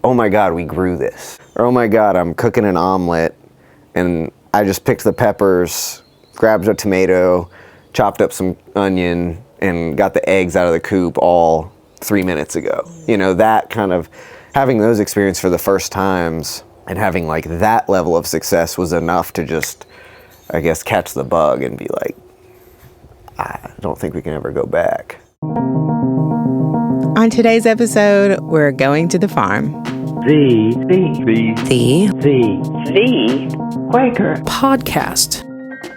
oh my God, we grew this. Or, oh my God, I'm cooking an omelet and I just picked the peppers, grabbed a tomato, chopped up some onion, and got the eggs out of the coop all 3 minutes ago. You know, that kind of, having those experiences for the first times and having like that level of success was enough to just, I guess, catch the bug and be like, I don't think we can ever go back. On today's episode, we're going to the farm. Thee Quaker Podcast.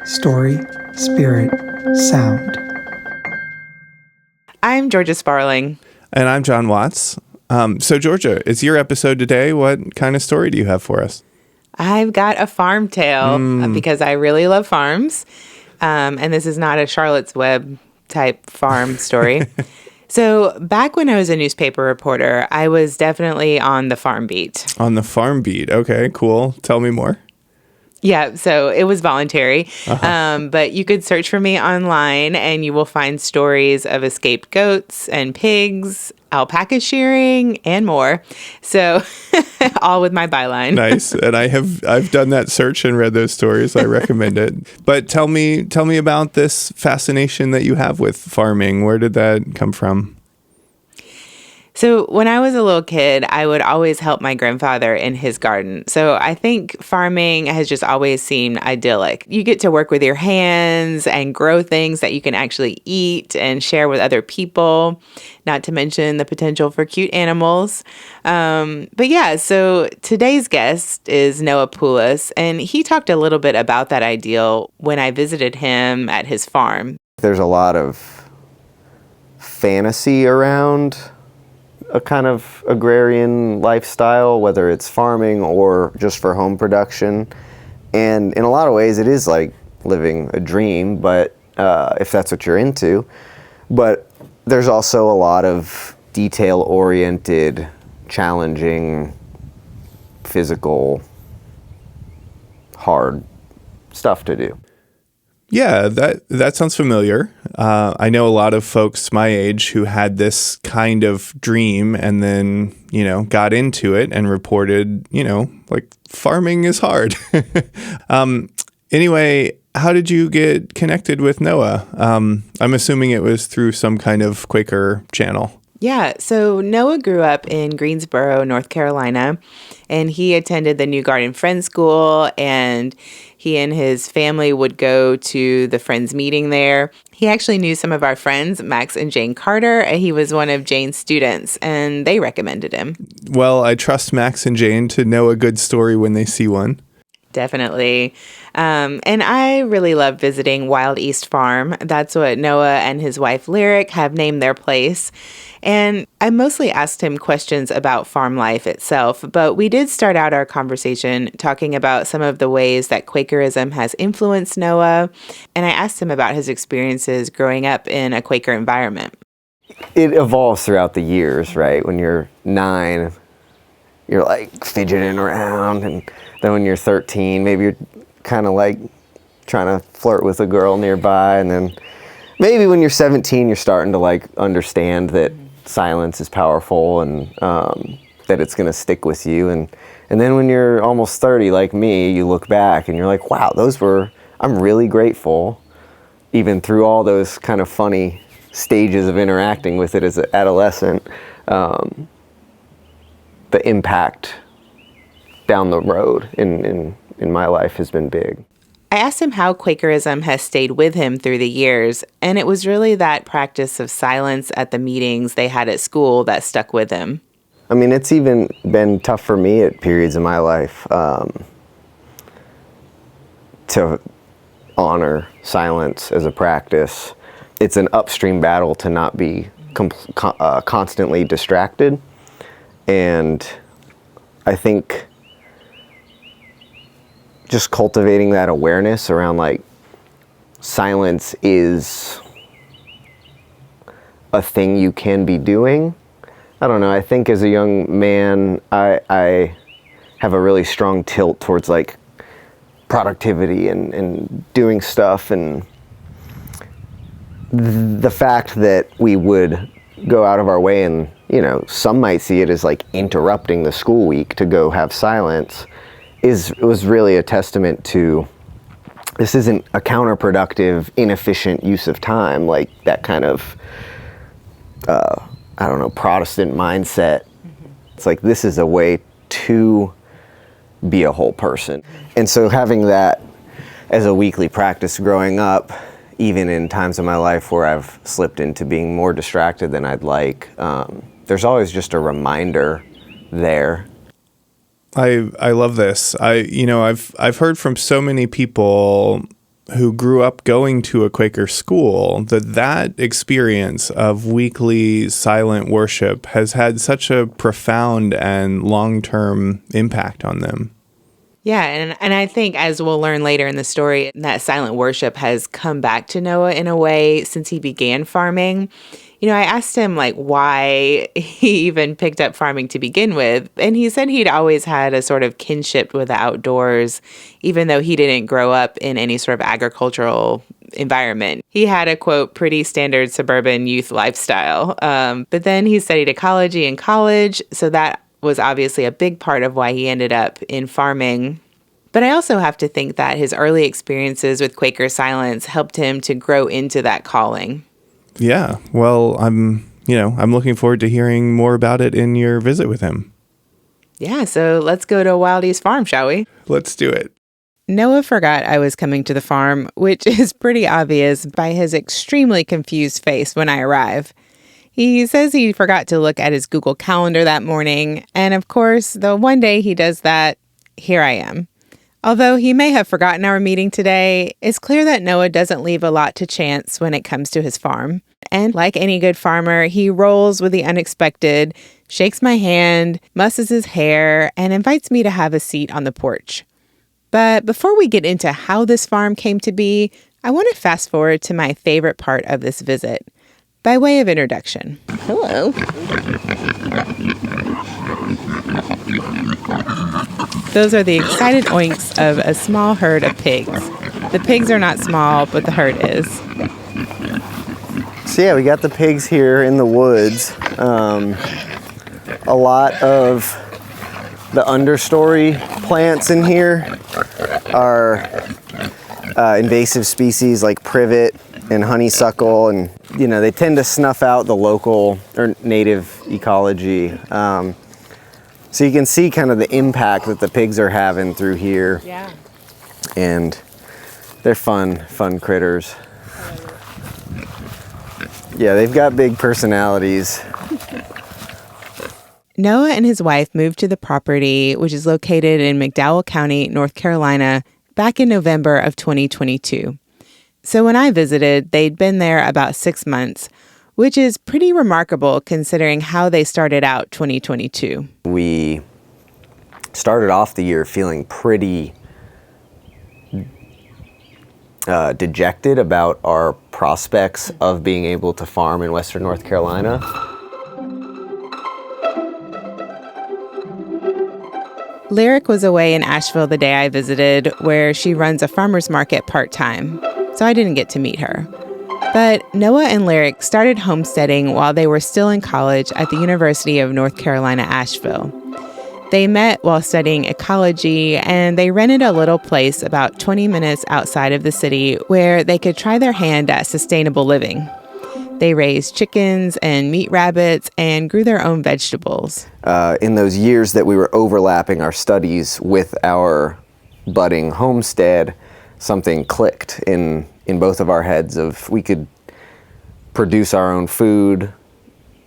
Story, spirit, sound. I'm Georgia Sparling. And I'm Jon Watts. So Georgia, it's your episode today. What kind of story do you have for us? I've got a farm tale because I really love farms. And this is not a Charlotte's Web type farm story. So back when I was a newspaper reporter, I was definitely on the farm beat. On the farm beat. Okay, cool. Tell me more. Yeah, so it was voluntary, but you could search for me online and you will find stories of escaped goats and pigs, alpaca shearing, and more. So all with my byline. Nice. And I've done that search and read those stories. I recommend it. But tell me about this fascination that you have with farming. Where did that come from? So when I was a little kid, I would always help my grandfather in his garden. So I think farming has just always seemed idyllic. You get to work with your hands and grow things that you can actually eat and share with other people, not to mention the potential for cute animals. But yeah, so today's guest is Noah Poulos, and he talked a little bit about that ideal when I visited him at his farm. There's a lot of fantasy around a kind of agrarian lifestyle, whether it's farming or just for home production. And in a lot of ways, it is like living a dream, but if that's what you're into. But there's also a lot of detail-oriented, challenging, physical, hard stuff to do. Yeah, that sounds familiar. I know a lot of folks my age who had this kind of dream and then, got into it and reported, like farming is hard. Anyway, how did you get connected with Noah? I'm assuming it was through some kind of Quaker channel. Yeah, so Noah grew up in Greensboro, North Carolina, and he attended the New Garden Friends School, and he and his family would go to the Friends meeting there. He actually knew some of our friends, Max and Jane Carter, and he was one of Jane's students, and they recommended him. Well, I trust Max and Jane to know a good story when they see one. Definitely. And I really love visiting Wild East Farm. That's what Noah and his wife Lyric have named their place. And I mostly asked him questions about farm life itself, but we did start out our conversation talking about some of the ways that Quakerism has influenced Noah. And I asked him about his experiences growing up in a Quaker environment. It evolves throughout the years, right? When you're 9, you're like fidgeting around, and then when you're 13, maybe you're kind of like trying to flirt with a girl nearby, and then maybe when you're 17, you're starting to like understand that silence is powerful and that it's going to stick with you, and then when you're almost 30 like me, you look back and you're like, wow, I'm really grateful, even through all those kind of funny stages of interacting with it as an adolescent. The impact down the road in my life has been big. I asked him how Quakerism has stayed with him through the years, and it was really that practice of silence at the meetings they had at school that stuck with him. I mean, it's even been tough for me at periods in my life to honor silence as a practice. It's an upstream battle to not be constantly distracted. And I think just cultivating that awareness around like silence is a thing you can be doing. I don't know, I think as a young man, I have a really strong tilt towards like productivity and doing stuff, and the fact that we would go out of our way and some might see it as like interrupting the school week to go have silence, was really a testament to this isn't a counterproductive, inefficient use of time, like that kind of, Protestant mindset. It's like, this is a way to be a whole person. And so having that as a weekly practice growing up, even in times of my life where I've slipped into being more distracted than I'd like, there's always just a reminder there. I love this. I've heard from so many people who grew up going to a Quaker school that experience of weekly silent worship has had such a profound and long-term impact on them. Yeah, and I think, as we'll learn later in the story, that silent worship has come back to Noah in a way since he began farming. I asked him why he even picked up farming to begin with, and he said he'd always had a sort of kinship with the outdoors, even though he didn't grow up in any sort of agricultural environment. He had a, quote, pretty standard suburban youth lifestyle, but then he studied ecology in college, so that was obviously a big part of why he ended up in farming. But I also have to think that his early experiences with Quaker silence helped him to grow into that calling. Yeah, well, I'm looking forward to hearing more about it in your visit with him. Yeah, so let's go to Wildy's farm, shall we? Let's do it. Noah forgot I was coming to the farm, which is pretty obvious by his extremely confused face when I arrive. He says he forgot to look at his Google Calendar that morning, and of course, the one day he does that, here I am. Although he may have forgotten our meeting today, it's clear that Noah doesn't leave a lot to chance when it comes to his farm. And like any good farmer, he rolls with the unexpected, shakes my hand, musses his hair, and invites me to have a seat on the porch. But before we get into how this farm came to be, I want to fast forward to my favorite part of this visit. By way of introduction. Hello. Those are the excited oinks of a small herd of pigs. The pigs are not small, but the herd is. So yeah, we got the pigs here in the woods. A lot of the understory plants in here are invasive species like privet and honeysuckle, and they tend to snuff out the local or native ecology. So you can see kind of the impact that the pigs are having through here. Yeah. And they're fun critters. Yeah, they've got big personalities. Noah and his wife moved to the property, which is located in McDowell County, North Carolina, back in November of 2022. So when I visited, they'd been there about 6 months, which is pretty remarkable considering how they started out 2022. We started off the year feeling pretty dejected about our prospects of being able to farm in Western North Carolina. Lyric was away in Asheville the day I visited, where she runs a farmer's market part-time, so I didn't get to meet her. But Noah and Lyric started homesteading while they were still in college at the University of North Carolina, Asheville. They met while studying ecology, and they rented a little place about 20 minutes outside of the city where they could try their hand at sustainable living. They raised chickens and meat rabbits and grew their own vegetables. In those years that we were overlapping our studies with our budding homestead, something clicked in both of our heads of we could produce our own food,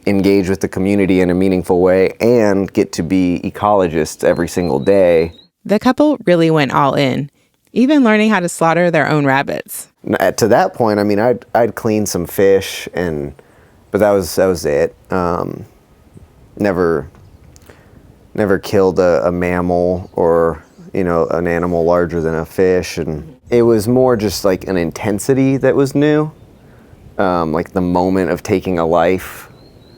engage with the community in a meaningful way, and get to be ecologists every single day. The couple really went all in, even learning how to slaughter their own rabbits. To that point, I mean, I'd clean some fish, but that was it. Never killed a mammal or an animal larger than a fish, and it was more just like an intensity that was new, like the moment of taking a life.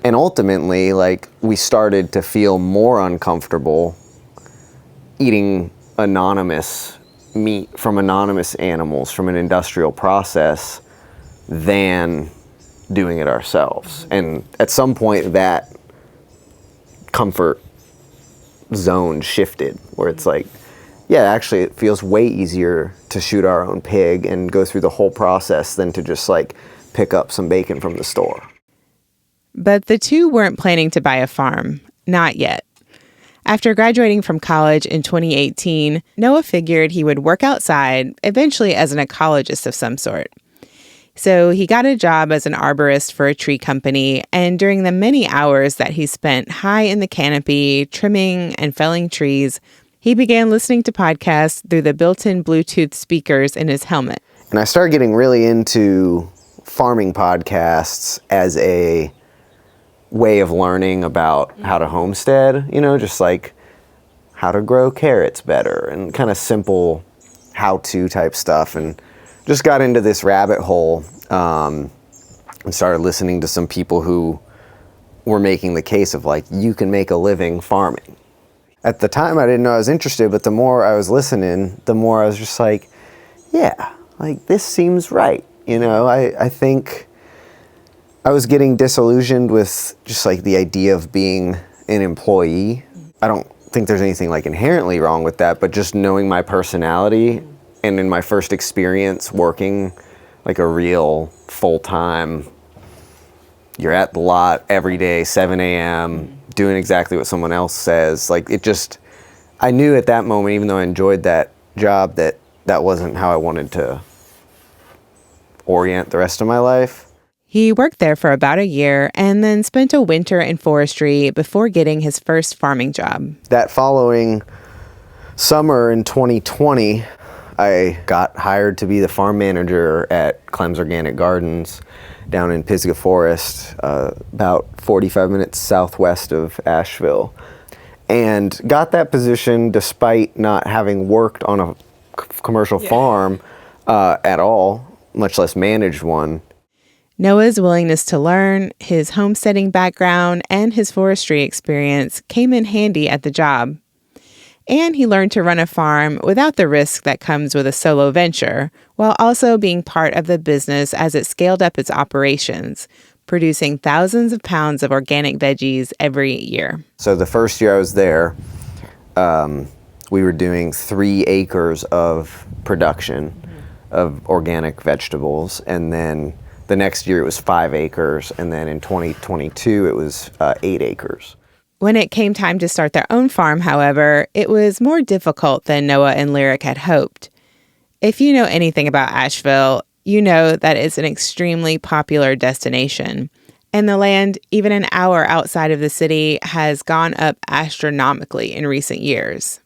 And ultimately, like, we started to feel more uncomfortable eating anonymous meat from anonymous animals from an industrial process than doing it ourselves. And at some point that comfort zone shifted, where it's like, yeah, actually it feels way easier to shoot our own pig and go through the whole process than to just like pick up some bacon from the store. But the two weren't planning to buy a farm. Not yet. After graduating from college in 2018, Noah figured he would work outside, eventually as an ecologist of some sort. So he got a job as an arborist for a tree company, and during the many hours that he spent high in the canopy, trimming and felling trees, he began listening to podcasts through the built-in Bluetooth speakers in his helmet. And I started getting really into farming podcasts as a way of learning about how to homestead, just like how to grow carrots better and kind of simple how-to type stuff. And just got into this rabbit hole and started listening to some people who were making the case of like, you can make a living farming. At the time, I didn't know I was interested, but the more I was listening, the more I was just like, yeah, like this seems right. I think I was getting disillusioned with just like the idea of being an employee. I don't think there's anything like inherently wrong with that, but just knowing my personality and in my first experience working like a real full-time, you're at the lot every day, 7 a.m., doing exactly what someone else says. Like I knew at that moment, even though I enjoyed that job, that wasn't how I wanted to orient the rest of my life. He worked there for about a year and then spent a winter in forestry before getting his first farming job. That following summer in 2020, I got hired to be the farm manager at Clem's Organic Gardens down in Pisgah Forest, about 45 minutes southwest of Asheville. And got that position despite not having worked on a commercial farm at all, much less managed one. Noah's willingness to learn, his homesteading background, and his forestry experience came in handy at the job. And he learned to run a farm without the risk that comes with a solo venture, while also being part of the business as it scaled up its operations, producing thousands of pounds of organic veggies every year. So the first year I was there, we were doing 3 acres of production of organic vegetables, and then the next year it was 5 acres, and then in 2022 it was 8 acres. When it came time to start their own farm, however, it was more difficult than Noah and Lyric had hoped. If you know anything about Asheville, you know that it's an extremely popular destination, and the land, even an hour outside of the city, has gone up astronomically in recent years.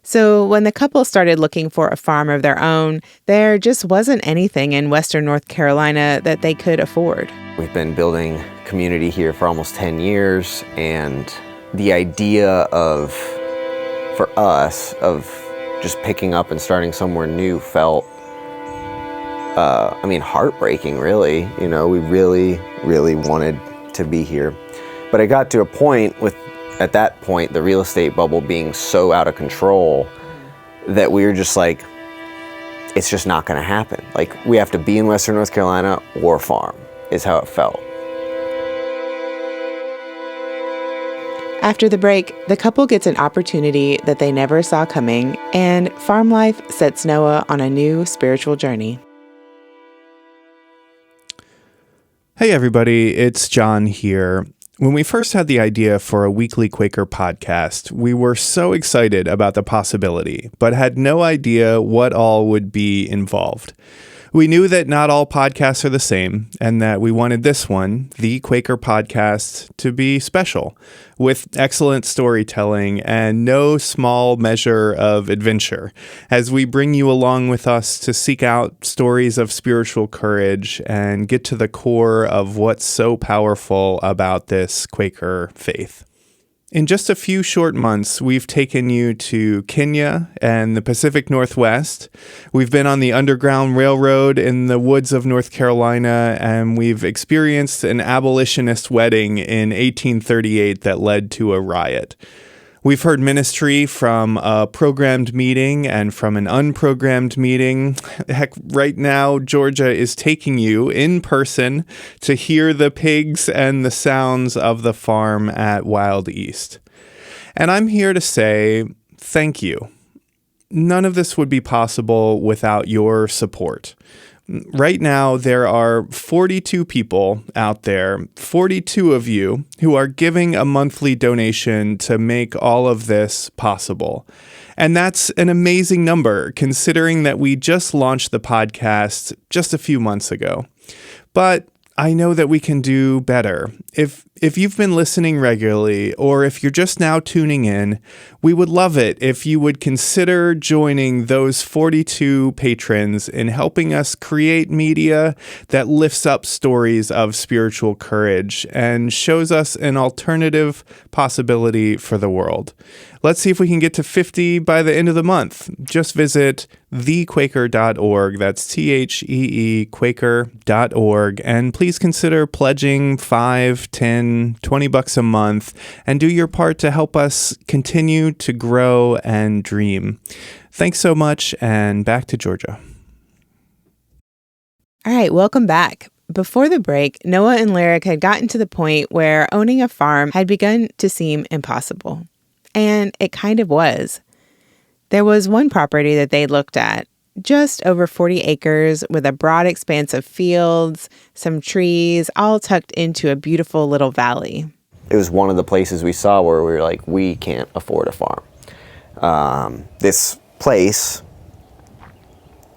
So when the couple started looking for a farm of their own, there just wasn't anything in Western North Carolina that they could afford. We've been building community here for almost 10 years, and the idea for us, of just picking up and starting somewhere new felt, heartbreaking, really. We really, really wanted to be here. But it got to a point at that point, the real estate bubble being so out of control that we were just like, it's just not going to happen. Like, we have to be in Western North Carolina or farm, is how it felt. After the break, the couple gets an opportunity that they never saw coming, and farm life sets Noah on a new spiritual journey. Hey everybody, it's Jon here. When we first had the idea for a weekly Quaker podcast, we were so excited about the possibility, but had no idea what all would be involved. We knew that not all podcasts are the same, and that we wanted this one, Thee Quaker Podcast, to be special, with excellent storytelling and no small measure of adventure, as we bring you along with us to seek out stories of spiritual courage and get to the core of what's so powerful about this Quaker faith. In just a few short months, we've taken you to Kenya and the Pacific Northwest. We've been on the Underground Railroad in the woods of North Carolina, and we've experienced an abolitionist wedding in 1838 that led to a riot. We've heard ministry from a programmed meeting and from an unprogrammed meeting. Heck, right now, Georgia is taking you in person to hear the pigs and the sounds of the farm at Wild East. And I'm here to say thank you. None of this would be possible without your support. Right now, there are 42 people out there, 42 of you, who are giving a monthly donation to make all of this possible. And that's an amazing number, considering that we just launched the podcast just a few months ago. But I know that we can do better. If you've been listening regularly, or if you're just now tuning in, we would love it if you would consider joining those 42 patrons in helping us create media that lifts up stories of spiritual courage and shows us an alternative possibility for the world. Let's see if we can get to 50 by the end of the month. Just visit thequaker.org. That's THEE Quaker.org. And please consider pledging $5, $10, $20 a month and do your part to help us continue to grow and dream. Thanks so much, and back to Georgia. All right, welcome back. Before the break, Noah and Lyric had gotten to the point where owning a farm had begun to seem impossible. And it kind of was. There was one property that they looked at, just over 40 acres with a broad expanse of fields, some trees, all tucked into a beautiful little valley. It was one of the places we saw where we were like, we can't afford a farm. This place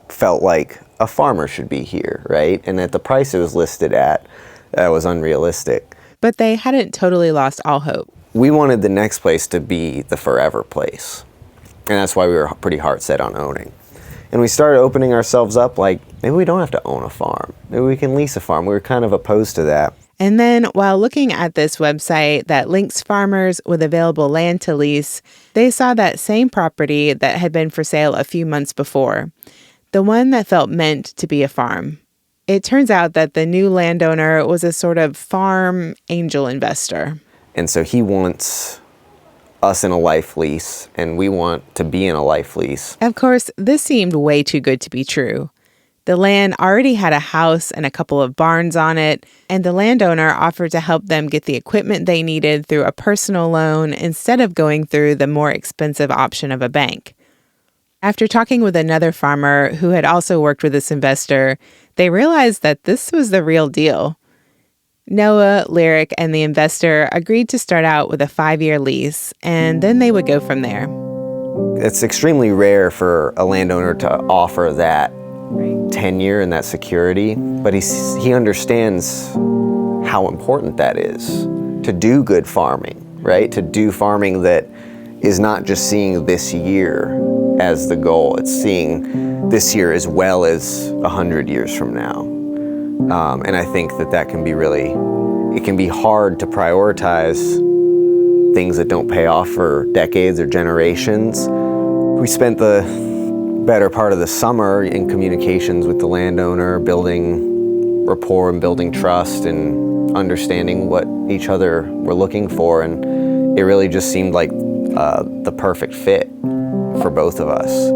felt like a farmer should be here, right? And at the price it was listed at, that was unrealistic. But they hadn't totally lost all hope. We wanted the next place to be the forever place. And that's why we were pretty hard set on owning. And we started opening ourselves up like, maybe we don't have to own a farm. Maybe we can lease a farm. We were kind of opposed to that. And then while looking at this website that links farmers with available land to lease, they saw that same property that had been for sale a few months before, the one that felt meant to be a farm. It turns out that the new landowner was a sort of farm angel investor. And so he wants us in a life lease, and we want to be in a life lease. Of course, this seemed way too good to be true. The land already had a house and a couple of barns on it, and the landowner offered to help them get the equipment they needed through a personal loan instead of going through the more expensive option of a bank. After talking with another farmer who had also worked with this investor, they realized that this was the real deal. Noah, Lyric, and the investor agreed to start out with a 5-year lease, and then they would go from there. It's extremely rare for a landowner to offer that tenure and that security, but he understands how important that is to do good farming, right? To do farming that is not just seeing this year as the goal, it's seeing this year as well as 100 years from now. And I think that can be it can be hard to prioritize things that don't pay off for decades or generations. We spent the better part of the summer in communications with the landowner, building rapport and building trust and understanding what each other were looking for. And it really just seemed like the perfect fit for both of us.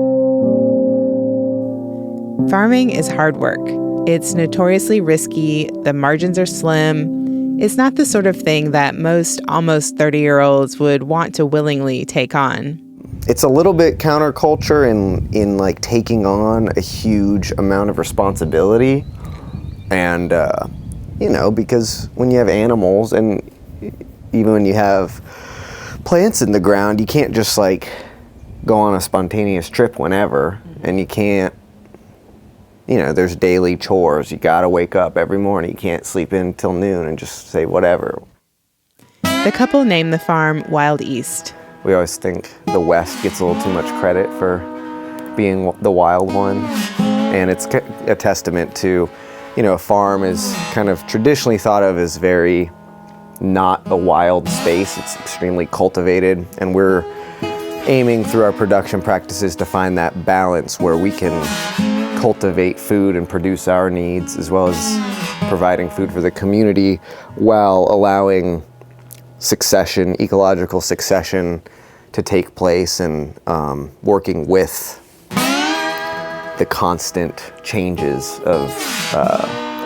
Farming is hard work. It's notoriously risky. The margins are slim. It's not the sort of thing that most almost 30-year-olds would want to willingly take on. It's a little bit counterculture in like taking on a huge amount of responsibility. And, because when you have animals and even when you have plants in the ground, you can't just like go on a spontaneous trip whenever. And you can't, there's daily chores. You got to wake up every morning. You can't sleep in till noon and just say whatever. The couple named the farm Wild East. We always think the West gets a little too much credit for being the wild one. And it's a testament to, a farm is kind of traditionally thought of as very not a wild space. It's extremely cultivated. And we're aiming through our production practices to find that balance where we can cultivate food and produce our needs as well as providing food for the community while allowing ecological succession to take place, and working with the constant changes of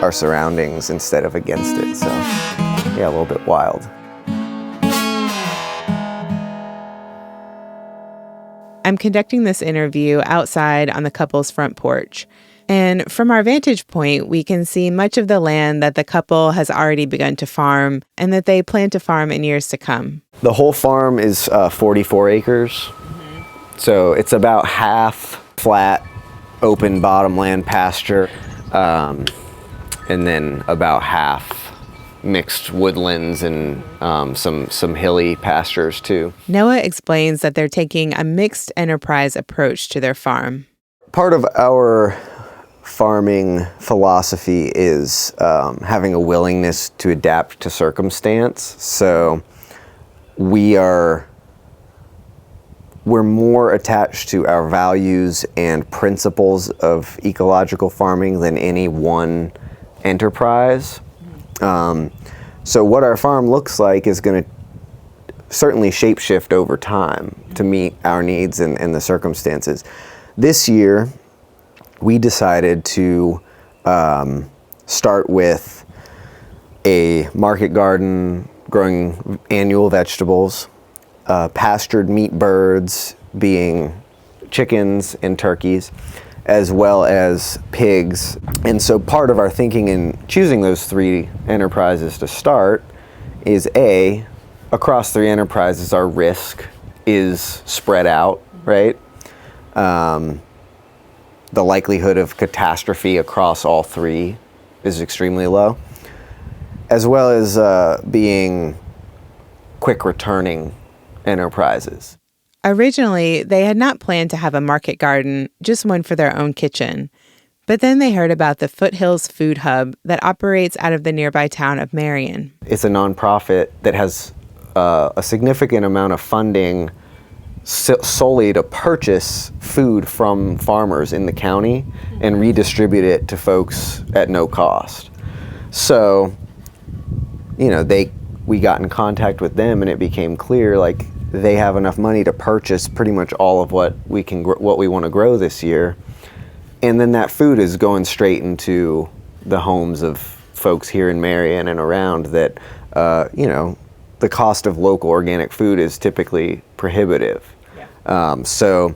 our surroundings instead of against it. So yeah, a little bit wild. I'm conducting this interview outside on the couple's front porch. And from our vantage point, we can see much of the land that the couple has already begun to farm and that they plan to farm in years to come. The whole farm is 44 acres. So it's about half flat, open bottomland pasture, and then about half mixed woodlands and some hilly pastures too. Noah explains that they're taking a mixed enterprise approach to their farm. Part of our farming philosophy is having a willingness to adapt to circumstance. So we're more attached to our values and principles of ecological farming than any one enterprise. So what our farm looks like is going to certainly shapeshift over time to meet our needs and the circumstances. This year, we decided to start with a market garden growing annual vegetables, pastured meat birds being chickens and turkeys, as well as pigs. And so part of our thinking in choosing those three enterprises to start is across three enterprises, our risk is spread out, right? The likelihood of catastrophe across all three is extremely low, as well as being quick returning enterprises. Originally, they had not planned to have a market garden, just one for their own kitchen. But then they heard about the Foothills Food Hub that operates out of the nearby town of Marion. It's a nonprofit that has a significant amount of funding solely to purchase food from farmers in the county and redistribute it to folks at no cost. So, we got in contact with them, and it became clear like they have enough money to purchase pretty much all of what we want to grow this year, and then that food is going straight into the homes of folks here in Marion and around that, the cost of local organic food is typically prohibitive. Yeah. So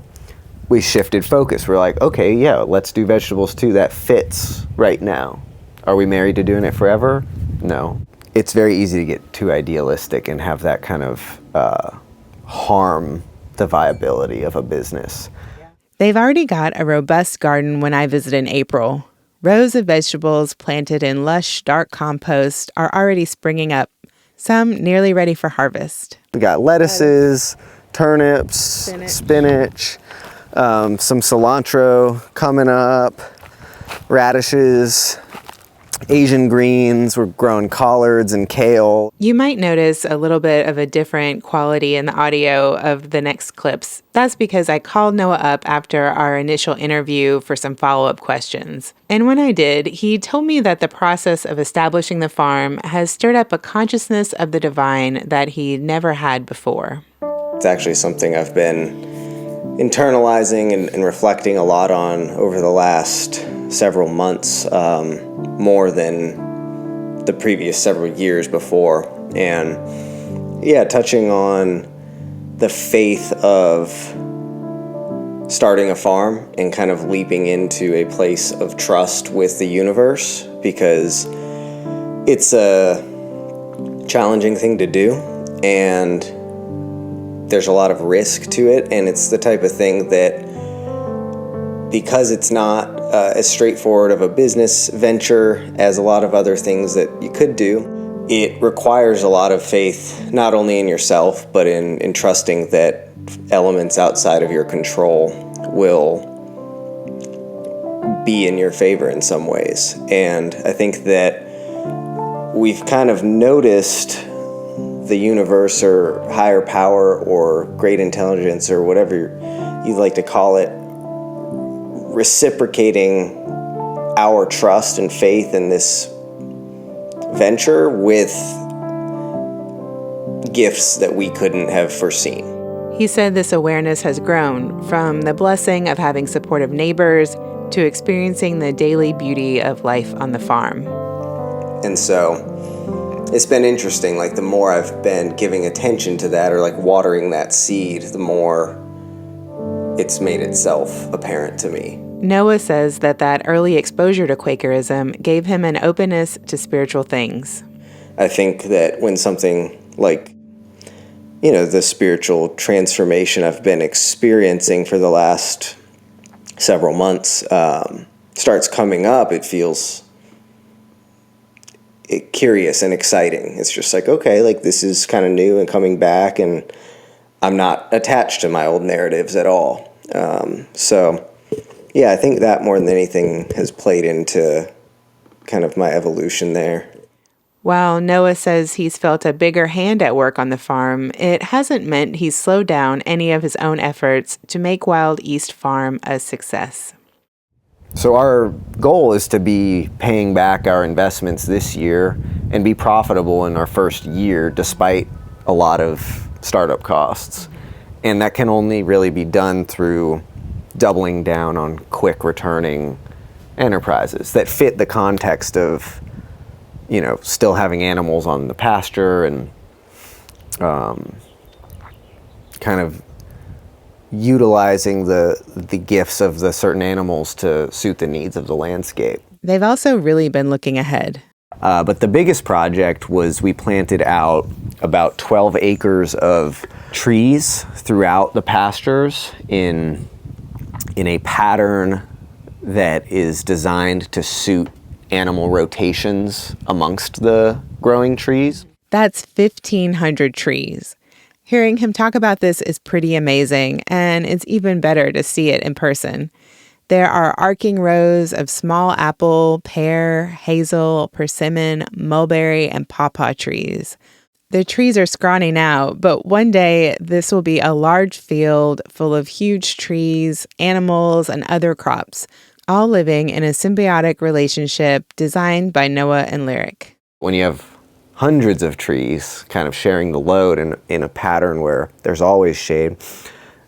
we shifted focus. We're like, okay, yeah, let's do vegetables too. That fits right now. Are we married to doing it forever? No. It's very easy to get too idealistic and have that kind of harm the viability of a business. They've already got a robust garden when I visit in April. Rows of vegetables planted in lush, dark compost are already springing up, some nearly ready for harvest. We got lettuces, turnips, spinach, some cilantro coming up, radishes, Asian greens. We're growing collards and kale. You might notice a little bit of a different quality in the audio of the next clips. That's because I called Noah up after our initial interview for some follow-up questions. And when I did, he told me that the process of establishing the farm has stirred up a consciousness of the divine that he never had before. It's actually something I've been internalizing and reflecting a lot on over the last several months, more than the previous several years before. And yeah, touching on the faith of starting a farm and kind of leaping into a place of trust with the universe, because it's a challenging thing to do and there's a lot of risk to it, and it's the type of thing that, because it's not as straightforward of a business venture as a lot of other things that you could do, it requires a lot of faith, not only in yourself, but in trusting that elements outside of your control will be in your favor in some ways. And I think that we've kind of noticed the universe or higher power or great intelligence or whatever you like to call it, reciprocating our trust and faith in this venture with gifts that we couldn't have foreseen. He said this awareness has grown from the blessing of having supportive neighbors to experiencing the daily beauty of life on the farm. And so it's been interesting, like the more I've been giving attention to that or like watering that seed, the more it's made itself apparent to me. Noah says that early exposure to Quakerism gave him an openness to spiritual things. I think that when something like, the spiritual transformation I've been experiencing for the last several months starts coming up, it feels curious and exciting. It's just like, okay, like this is kind of new and coming back, and I'm not attached to my old narratives at all. Yeah, I think that more than anything has played into kind of my evolution there. While Noah says he's felt a bigger hand at work on the farm, it hasn't meant he's slowed down any of his own efforts to make Wild East Farm a success. So our goal is to be paying back our investments this year and be profitable in our first year despite a lot of startup costs. And that can only really be done through doubling down on quick returning enterprises that fit the context of, still having animals on the pasture and kind of utilizing the gifts of the certain animals to suit the needs of the landscape. They've also really been looking ahead. But the biggest project was we planted out about 12 acres of trees throughout the pastures in a pattern that is designed to suit animal rotations amongst the growing trees. That's 1,500 trees. Hearing him talk about this is pretty amazing, and it's even better to see it in person. There are arcing rows of small apple, pear, hazel, persimmon, mulberry, and pawpaw trees. The trees are scrawny now, but one day this will be a large field full of huge trees, animals, and other crops, all living in a symbiotic relationship designed by Noah and Lyric. When you have hundreds of trees kind of sharing the load in a pattern where there's always shade,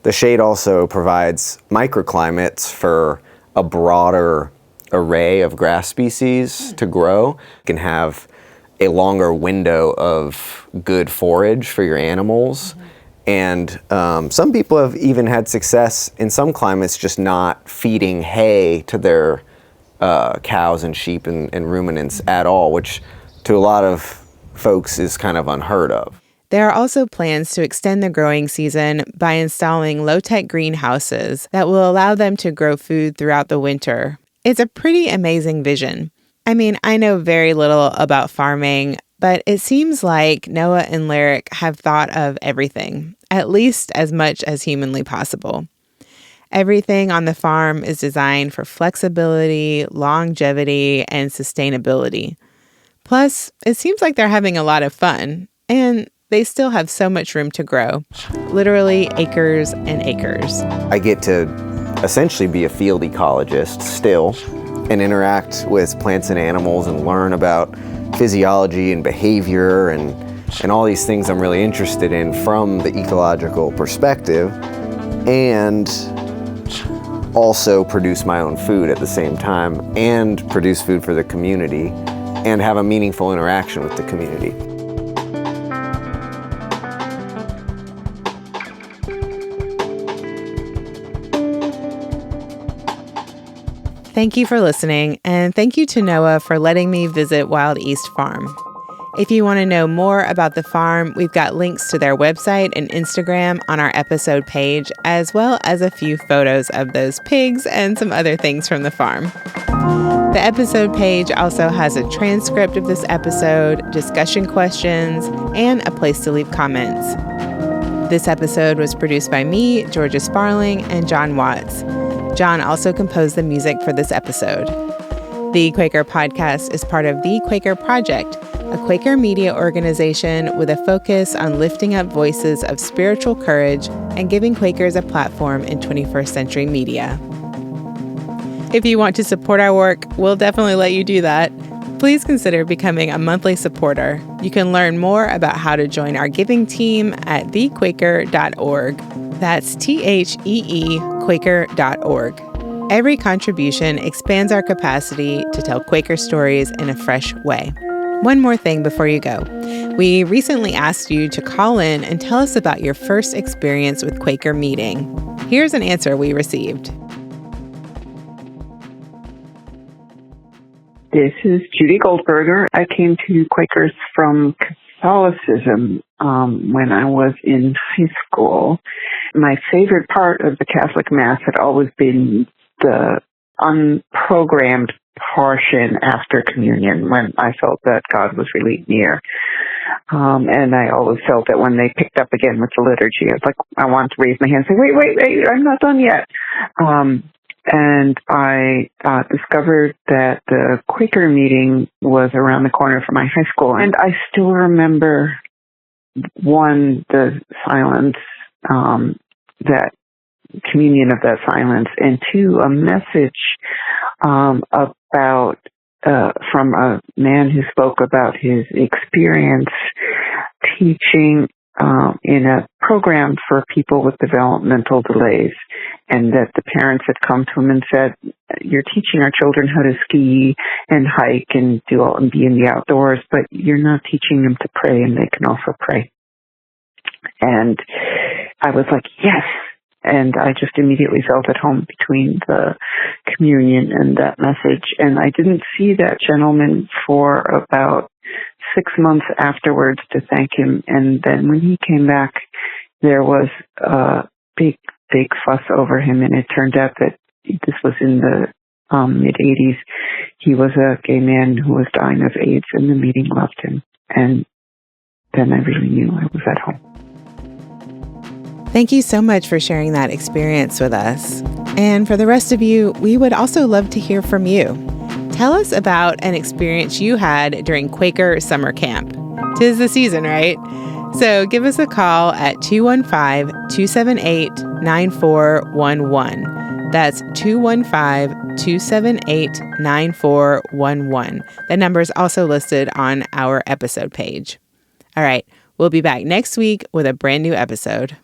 the shade also provides microclimates for a broader array of grass species to grow. You can have a longer window of good forage for your animals. And some people have even had success in some climates just not feeding hay to their cows and sheep and ruminants at all, which to a lot of folks is kind of unheard of. There are also plans to extend the growing season by installing low-tech greenhouses that will allow them to grow food throughout the winter. It's a pretty amazing vision. I mean, I know very little about farming, but it seems like Noah and Lyric have thought of everything, at least as much as humanly possible. Everything on the farm is designed for flexibility, longevity, and sustainability. Plus, it seems like they're having a lot of fun, and they still have so much room to grow. Literally acres and acres. I get to essentially be a field ecologist still and interact with plants and animals and learn about physiology and behavior and all these things I'm really interested in from the ecological perspective, and also produce my own food at the same time and produce food for the community and have a meaningful interaction with the community. Thank you for listening, and thank you to Noah for letting me visit Wild East Farm. If you want to know more about the farm, we've got links to their website and Instagram on our episode page, as well as a few photos of those pigs and some other things from the farm. The episode page also has a transcript of this episode, discussion questions, and a place to leave comments. This episode was produced by me, Georgia Sparling, and Jon Watts. Jon also composed the music for this episode. The Quaker Podcast is part of Thee Quaker Project, a Quaker media organization with a focus on lifting up voices of spiritual courage and giving Quakers a platform in 21st century media. If you want to support our work, we'll definitely let you do that. Please consider becoming a monthly supporter. You can learn more about how to join our giving team at thequaker.org. That's THEE Quaker.org. Every contribution expands our capacity to tell Quaker stories in a fresh way. One more thing before you go. We recently asked you to call in and tell us about your first experience with Quaker meeting. Here's an answer we received. This is Judy Goldberger. I came to Quakers from Catholicism when I was in high school. My favorite part of the Catholic Mass had always been the unprogrammed portion after communion, when I felt that God was really near. And I always felt that when they picked up again with the liturgy, I was like, I wanted to raise my hand and say, wait, I'm not done yet. And I discovered that the Quaker meeting was around the corner from my high school. And I still remember, one, the silence, that communion of that silence, and two, a message about from a man who spoke about his experience teaching in a program for people with developmental delays, and that the parents had come to him and said, "You're teaching our children how to ski and hike and do all and be in the outdoors, but you're not teaching them to pray, and they can also pray." And I was like, yes. And I just immediately felt at home between the communion and that message. And I didn't see that gentleman for about 6 months afterwards to thank him. And then when he came back, there was a big fuss over him. And it turned out that this was in the mid-'80s. He was a gay man who was dying of AIDS, and the meeting loved him. And then I really knew I was at home. Thank you so much for sharing that experience with us. And for the rest of you, we would also love to hear from you. Tell us about an experience you had during Quaker summer camp. 'Tis the season, right? So give us a call at 215-278-9411. That's 215-278-9411. The number is also listed on our episode page. All right, we'll be back next week with a brand new episode.